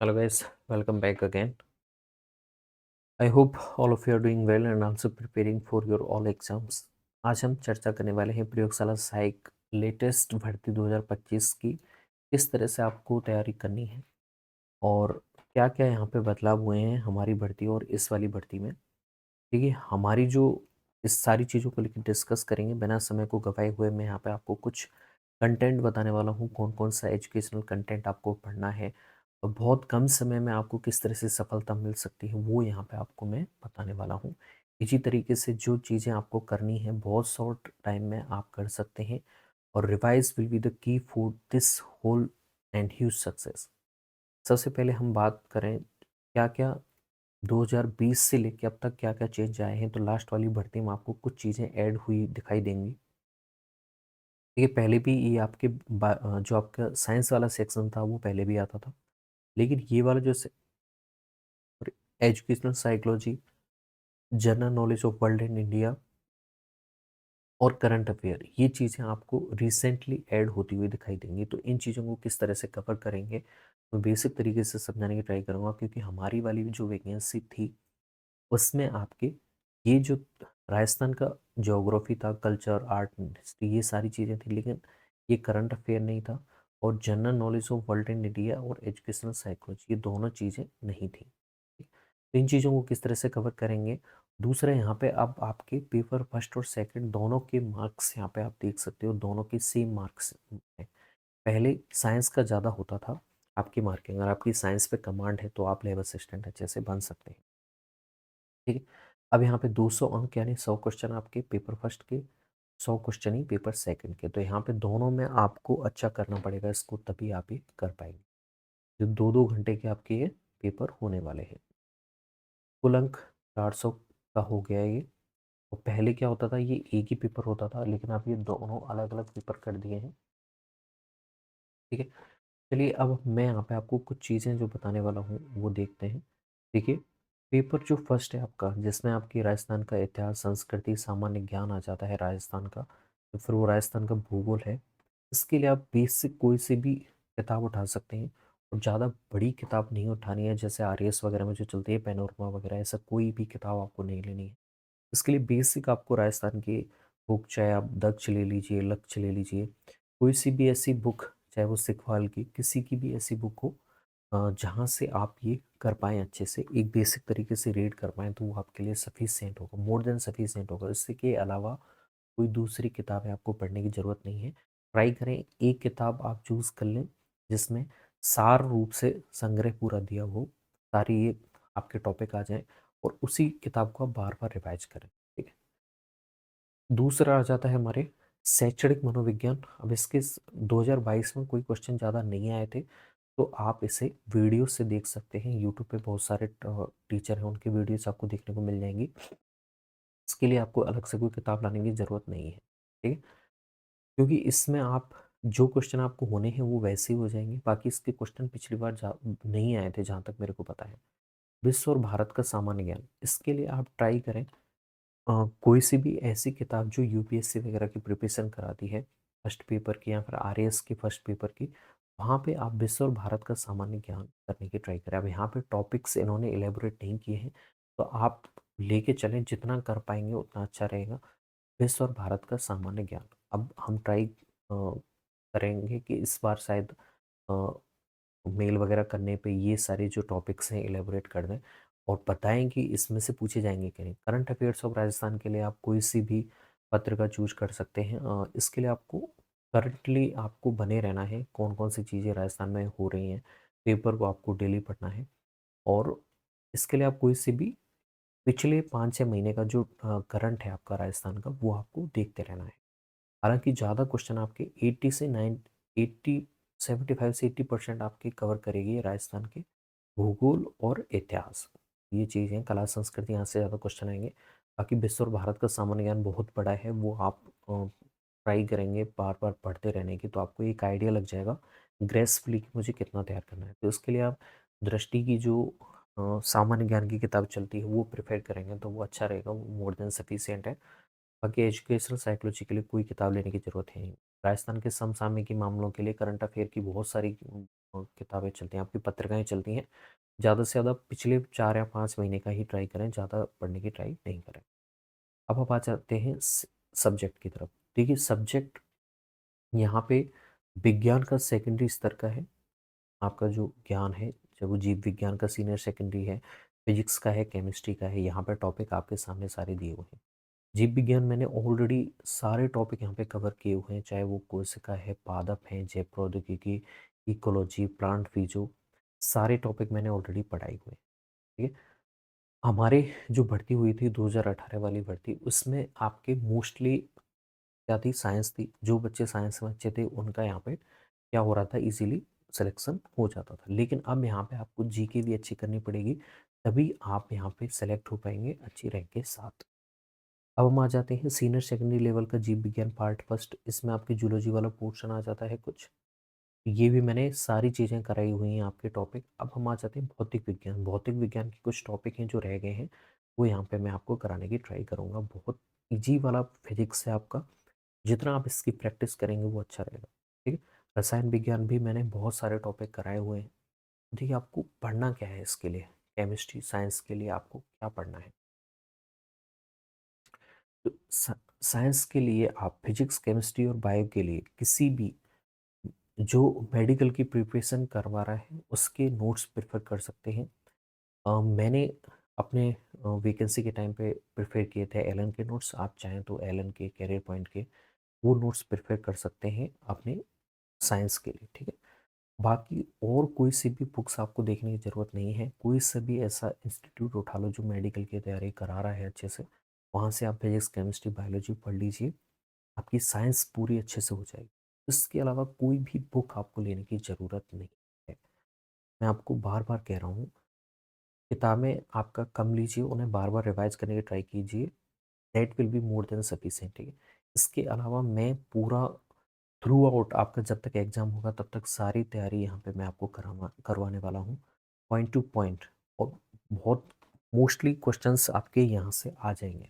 Hello guys, welcome back again. I hope all of you are doing well and also preparing for your all exams. आज हम चर्चा करने वाले हैं प्रयोगशाला सहायक लेटेस्ट भर्ती 2025 की किस तरह से आपको तैयारी करनी है और क्या क्या यहाँ पे बदलाव हुए हैं हमारी भर्ती और इस वाली भर्ती में। ठीक है, हमारी जो इस सारी चीज़ों को लेकर डिस्कस करेंगे बिना समय को गवाए हुए। मैं यहाँ पे आपको कुछ कंटेंट बताने वाला हूँ, कौन कौन सा एजुकेशनल कंटेंट आपको पढ़ना है और बहुत कम समय में आपको किस तरह से सफलता मिल सकती है वो यहाँ पे आपको मैं बताने वाला हूँ। इसी तरीके से जो चीज़ें आपको करनी है बहुत शॉर्ट टाइम में आप कर सकते हैं और revise will be the key for this whole and huge success. सबसे पहले हम बात करें क्या क्या 2020 से लेके अब तक क्या क्या चेंज आए हैं, तो लास्ट वाली भर्ती में आपको कुछ चीज़ें ऐड हुई दिखाई देंगी। ये पहले भी ये आपके जो आपका साइंस वाला सेक्शन था वो पहले भी आता था, लेकिन ये वाला जो educational psychology, general knowledge of world and India और करंट अफेयर, ये चीज़ें आपको रिसेंटली ऐड होती हुई दिखाई देंगी। तो इन चीज़ों को किस तरह से कवर करेंगे तो बेसिक तरीके से समझाने की ट्राई करूँगा, क्योंकि हमारी वाली जो वैकेंसी थी उसमें आपके ये जो राजस्थान का ज्योग्राफी था, कल्चर, आर्ट, हिस्ट्री, ये सारी चीज़ें थी, लेकिन ये करंट अफेयर नहीं था और general knowledge of world and India और एजुकेशनल साइकोलॉजी, ये दोनों चीज़ें नहीं थी। तो इन चीज़ों को किस तरह से कवर करेंगे। दूसरा, यहाँ पे अब आपके पेपर फर्स्ट और सेकंड दोनों के मार्क्स यहाँ पे आप देख सकते हो, दोनों के सेम मार्क्स हैं। पहले साइंस का ज़्यादा होता था आपकी मार्किंग, अगर आपकी साइंस पे कमांड है तो आप लेवल असिस्टेंट अच्छे से बन सकते हैं। ठीक है, अब यहाँ पे 200 अंक यानी 100 क्वेश्चन आपके पेपर फर्स्ट के, 100 क्वेश्चन ही पेपर सेकंड के, तो यहाँ पे दोनों में आपको अच्छा करना पड़ेगा इसको, तभी आप ये कर पाएंगे। जो 2-2 घंटे के आपके ये पेपर होने वाले हैं। कुल अंक 400 का हो गया ये। और पहले क्या होता था, ये एक ही पेपर होता था, लेकिन आप ये दोनों अलग अलग पेपर कर दिए हैं। ठीक है, चलिए अब मैं यहाँ पे आपको कुछ चीज़ें जो बताने वाला हूँ वो देखते हैं। देखिए, पेपर जो फर्स्ट है आपका, जिसमें आपकी राजस्थान का इतिहास, संस्कृति, सामान्य ज्ञान आ जाता है राजस्थान का, तो फिर वो राजस्थान का भूगोल है। इसके लिए आप बेसिक कोई से भी किताब उठा सकते हैं और ज़्यादा बड़ी किताब नहीं उठानी है, जैसे आरएस वगैरह में जो चलती है पैनोरमा वगैरह, ऐसा कोई भी किताब आपको नहीं लेनी है। इसके लिए बेसिक आपको राजस्थान की बुक, चाहे आप दक्ष ले लीजिए, लक्ष्य ले लीजिए, कोई सी भी ऐसी बुक, चाहे वो सिखवाल की किसी की भी ऐसी बुक हो जहाँ से आप ये कर पाएँ, अच्छे से एक बेसिक तरीके से रीड कर पाएँ, तो वो आपके लिए सफिशिएंट होगा, मोर देन सफिशिएंट होगा। इससे के अलावा कोई दूसरी किताबें आपको पढ़ने की ज़रूरत नहीं है। ट्राई करें एक किताब आप चूज़ कर लें जिसमें सार रूप से संग्रह पूरा दिया हो, सारी ये आपके टॉपिक आ जाएँ और उसी किताब को आप बार-बार रिवाइज़ करें। ठीक है? दूसरा आ जाता है हमारे शैक्षणिक मनोविज्ञान। अब इसके 2022 में कोई क्वेश्चन ज़्यादा नहीं आए थे, तो आप इसे वीडियो से देख सकते हैं। यूट्यूब पे बहुत सारे टीचर हैं, उनकी वीडियोस आपको देखने को मिल जाएंगी। इसके लिए आपको अलग से कोई किताब लाने की ज़रूरत नहीं है। ठीक है, क्योंकि इसमें आप जो क्वेश्चन आपको होने हैं वो वैसे ही हो जाएंगे। बाकी इसके क्वेश्चन पिछली बार नहीं आए थे जहाँ तक मेरे को पता है। विश्व और भारत का सामान्य ज्ञान, इसके लिए आप ट्राई करें कोई सी भी ऐसी किताब जो यूपीएससी वगैरह की प्रिपरेशन कराती है, फर्स्ट पेपर की या फिर आरएएस की फर्स्ट पेपर की, वहाँ पे आप विश्व और भारत का सामान्य ज्ञान करने की ट्राई करें। अब यहाँ पे टॉपिक्स इन्होंने एलेबोरेट नहीं किए हैं, तो आप लेके चलें, जितना कर पाएंगे उतना अच्छा रहेगा। विश्व और भारत का सामान्य ज्ञान अब हम ट्राई करेंगे कि इस बार शायद मेल वगैरह करने पे ये सारे जो टॉपिक्स हैं एलेबोरेट कर दें और बताएं कि इसमें से पूछे जाएंगे कि नहीं। करंट अफेयर्स ऑफ राजस्थान के लिए आप कोई सी भी पत्र का चूज कर सकते हैं। इसके लिए आपको करंटली आपको बने रहना है, कौन कौन सी चीज़ें राजस्थान में हो रही हैं, पेपर को आपको डेली पढ़ना है। और इसके लिए आप कोई सी भी पिछले 5-6 महीने का जो करंट है आपका राजस्थान का, वो आपको देखते रहना है। हालांकि ज़्यादा क्वेश्चन आपके 80 75 से 80% आपके कवर करेगी ये राजस्थान के भूगोल और इतिहास, ये चीज़ें, कला संस्कृति, यहाँ से ज़्यादा क्वेश्चन आएंगे। बाकी विश्व और भारत का सामान्य ज्ञान बहुत बड़ा है, वो आप ट्राई करेंगे बार बार पढ़ते रहने की, तो आपको एक आइडिया लग जाएगा ग्रेसफुली कि मुझे कितना तैयार करना है। तो इसके लिए आप दृष्टि की जो सामान्य ज्ञान की किताब चलती है वो प्रेफर करेंगे तो वो अच्छा रहेगा, वो मोर देन सफिशियंट है। बाकी एजुकेशनल साइकोलॉजी के लिए कोई किताब लेने की ज़रूरत है नहीं। राजस्थान के समसामयिक मामलों के लिए करंट अफेयर की बहुत सारी किताबें चलती हैं, आपकी पत्रिकाएँ चलती हैं, ज़्यादा से ज़्यादा पिछले 4 या 5 महीने का ही ट्राई करें, ज़्यादा पढ़ने की ट्राई नहीं करें। अब आप आ जाते हैं सब्जेक्ट की तरफ। देखिए सब्जेक्ट यहाँ पे विज्ञान का सेकेंडरी स्तर का है, आपका जो ज्ञान है, चाहे वो जीव विज्ञान का सीनियर सेकेंडरी है, फिजिक्स का है, केमिस्ट्री का है, यहाँ पे टॉपिक आपके सामने सारे दिए हुए हैं। जीव विज्ञान मैंने ऑलरेडी सारे टॉपिक यहाँ पे कवर किए हुए हैं, चाहे वो कोशिका है, पादप हैं, जैव प्रौद्योगिकी, इकोलॉजी, प्लांट फिजियो, सारे टॉपिक मैंने ऑलरेडी पढ़ाए हुए हैं। ठीक है। हमारे जो भर्ती हुई थी 2018 वाली भर्ती, उसमें आपके मोस्टली क्या थी, साइंस थी। जो बच्चे साइंस में अच्छे थे उनका यहाँ पे क्या हो रहा था, इजीली सिलेक्शन हो जाता था। लेकिन अब यहाँ पे आपको जीके भी अच्छी करनी पड़ेगी, तभी आप यहाँ पे सेलेक्ट हो पाएंगे अच्छी रैंक के साथ। अब हम आ जाते हैं सीनियर सेकेंडरी लेवल का जीव विज्ञान पार्ट फर्स्ट। इसमें आपकी जूलॉजी वाला पोर्शन आ जाता है कुछ, ये भी मैंने सारी चीज़ें कराई हुई हैं आपके टॉपिक। अब हम आ जाते हैं भौतिक विज्ञान। भौतिक विज्ञान के कुछ टॉपिक हैं जो रह गए हैं, वो यहाँ पे मैं आपको कराने की ट्राई करूँगा। बहुत ईजी वाला फिजिक्स है आपका, जितना आप इसकी प्रैक्टिस करेंगे वो अच्छा रहेगा। ठीक है। रसायन विज्ञान भी मैंने बहुत सारे टॉपिक कराए हुए हैं। देखिए आपको पढ़ना क्या है इसके लिए, केमिस्ट्री साइंस के लिए आपको क्या पढ़ना है। तो साइंस के लिए आप फिजिक्स, केमिस्ट्री और बायो के लिए किसी भी जो मेडिकल की प्रिपरेशन करवा रहा है उसके नोट्स प्रेफर कर सकते हैं। मैंने अपने वैकेंसी के टाइम पे प्रेफर किए थे एलन के नोट्स। आप चाहें तो एलन के, कैरियर पॉइंट के, वो नोट्स प्रेफर कर सकते हैं अपने साइंस के लिए। ठीक है। बाकी और कोई सी भी बुक्स आपको देखने की ज़रूरत नहीं है। कोई सा भी ऐसा इंस्टीट्यूट उठा लो जो मेडिकल की तैयारी करा रहा है अच्छे से, वहाँ से आप फिजिक्स, केमिस्ट्री, बायोलॉजी पढ़ लीजिए, आपकी साइंस पूरी अच्छे से हो जाएगी। इसके अलावा कोई भी बुक आपको लेने की ज़रूरत नहीं है। मैं आपको बार बार कह रहा हूँ, किताबें आपका कम लीजिए, उन्हें बार बार रिवाइज करने की ट्राई कीजिए, that will be more than sufficient. ठीक है। इसके अलावा मैं पूरा थ्रू आउट आपका जब तक एग्ज़ाम होगा तब तक सारी तैयारी यहाँ पे मैं आपको करवाने वाला हूँ, पॉइंट टू पॉइंट। और बहुत मोस्टली क्वेश्चंस आपके यहाँ से आ जाएंगे,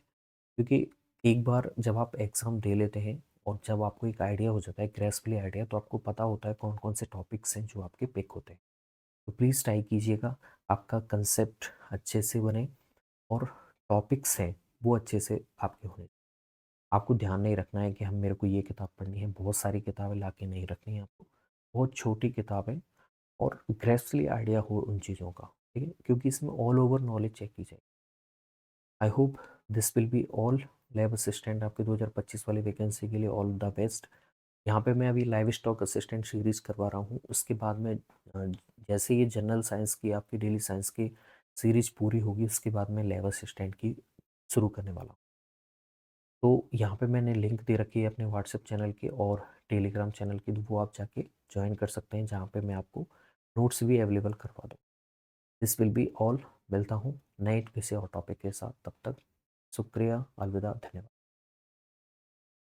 क्योंकि एक बार जब आप एग्ज़ाम दे लेते हैं और जब आपको एक आइडिया हो जाता है, ग्रेसफुली आइडिया, तो आपको पता होता है कौन कौन से टॉपिक्स हैं जो आपके पिक होते हैं। तो प्लीज़ ट्राई कीजिएगा, आपका कंसेप्ट अच्छे से बने और टॉपिक्स हैं वो अच्छे से आपके होने। आपको ध्यान नहीं रखना है कि हम मेरे को ये किताब पढ़नी है, बहुत सारी किताबें ला के नहीं रखनी है आपको। बहुत छोटी किताबें और ग्रेसफुली आइडिया हो उन चीज़ों का। ठीक है, क्योंकि इसमें ऑल ओवर नॉलेज चेक की जाए। I hope this will be all. Lab assistant आपके 2025 वाली वैकेंसी के लिए ऑल द बेस्ट। यहाँ पे मैं अभी लाइव स्टॉक असिस्टेंट सीरीज़ करवा रहा हूँ, उसके बाद में जैसे ये जनरल साइंस की आपकी डेली साइंस की सीरीज पूरी होगी, उसके बाद मैं लैब असिस्टेंट की शुरू करने वाला हूँ। तो यहाँ पे मैंने लिंक दे रखी है अपने व्हाट्सएप चैनल की और टेलीग्राम चैनल की, तो वो आप जाके ज्वाइन कर सकते हैं, जहाँ पे मैं आपको नोट्स भी अवेलेबल करवा दूँ। This will be all. मिलता हूँ नए किसी और टॉपिक के साथ, तब तक शुक्रिया, अलविदा, धन्यवाद।